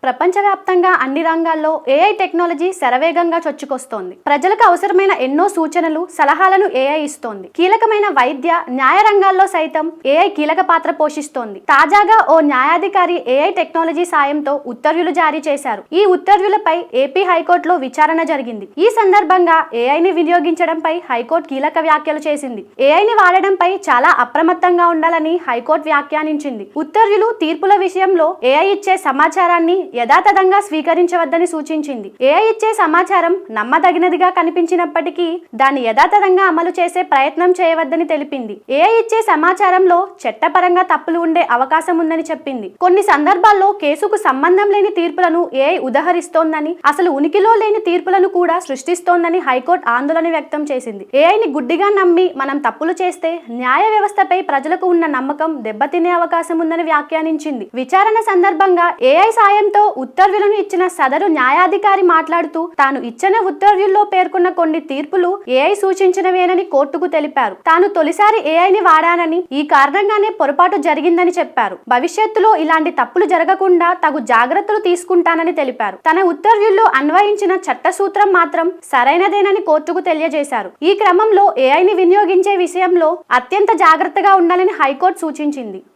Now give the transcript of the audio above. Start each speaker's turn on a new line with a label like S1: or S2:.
S1: ప్రపంచవ్యాప్తంగా అన్ని రంగాల్లో ఏఐ టెక్నాలజీ శరవేగంగా చొచ్చుకొస్తోంది. ప్రజలకు అవసరమైన ఎన్నో సూచనలు, సలహాలను ఏఐ ఇస్తోంది. కీలకమైన వైద్య, న్యాయ రంగాల్లో సైతం ఏఐ కీలక పాత్ర పోషిస్తోంది. తాజాగా ఓ న్యాయాధికారి ఏఐ టెక్నాలజీ సాయంతో ఉత్తర్వులు జారీ చేశారు. ఈ ఉత్తర్వులపై ఏపీ హైకోర్టులో విచారణ జరిగింది. ఈ సందర్భంగా ఏఐని వినియోగించడంపై హైకోర్టు కీలక వ్యాఖ్యలు చేసింది. ఏఐని వాడడంపై చాలా అప్రమత్తంగా ఉండాలని హైకోర్టు వ్యాఖ్యానించింది. ఉత్తర్వులు, తీర్పుల విషయంలో ఏఐ ఇచ్చే సమాచారాన్ని యథాతథంగా స్వీకరించవద్దని సూచించింది. ఏఐ ఇచ్చే సమాచారం నమ్మదగినదిగా కనిపించినప్పటికీ దాన్ని యథాతథంగా అమలు చేసే ప్రయత్నం చేయవద్దని తెలిపింది. ఏఐ ఇచ్చే సమాచారంలో చట్టపరంగా తప్పులు ఉండే అవకాశం ఉందని చెప్పింది. కొన్ని సందర్భాల్లో కేసుకు సంబంధం లేని తీర్పులను ఏఐ ఉదహరిస్తోందని, అసలు ఉనికిలో లేని తీర్పులను కూడా సృష్టిస్తోందని హైకోర్టు ఆందోళన వ్యక్తం చేసింది. ఏఐని గుడ్డిగా నమ్మి మనం తప్పులు చేస్తే న్యాయ వ్యవస్థపై ప్రజలకు ఉన్న నమ్మకం దెబ్బతినే అవకాశం ఉందని వ్యాఖ్యానించింది. విచారణ సందర్భంగా ఏఐ సాయంతో ఉత్తర్వులను ఇచ్చిన సదరు న్యాయాధికారి మాట్లాడుతూ తాను ఇచ్చిన ఉత్తర్వుల్లో పేర్కొన్న కొన్ని తీర్పులు ఏఐ సూచించినవేనని కోర్టుకు తెలిపారు. తాను తొలిసారి ఏఐని వాడానని, ఈ కారణంగానే పొరపాటు జరిగిందని చెప్పారు. భవిష్యత్తులో ఇలాంటి తప్పులు జరగకుండా తగు జాగ్రత్తలు తీసుకుంటానని తెలిపారు. తన ఉత్తర్వుల్లో అన్వయించిన చట్ట సూత్రం మాత్రం సరైనదేనని కోర్టుకు తెలియజేశారు. ఈ క్రమంలో ఏఐని వినియోగించే విషయంలో అత్యంత జాగ్రత్తగా ఉండాలని హైకోర్టు సూచించింది.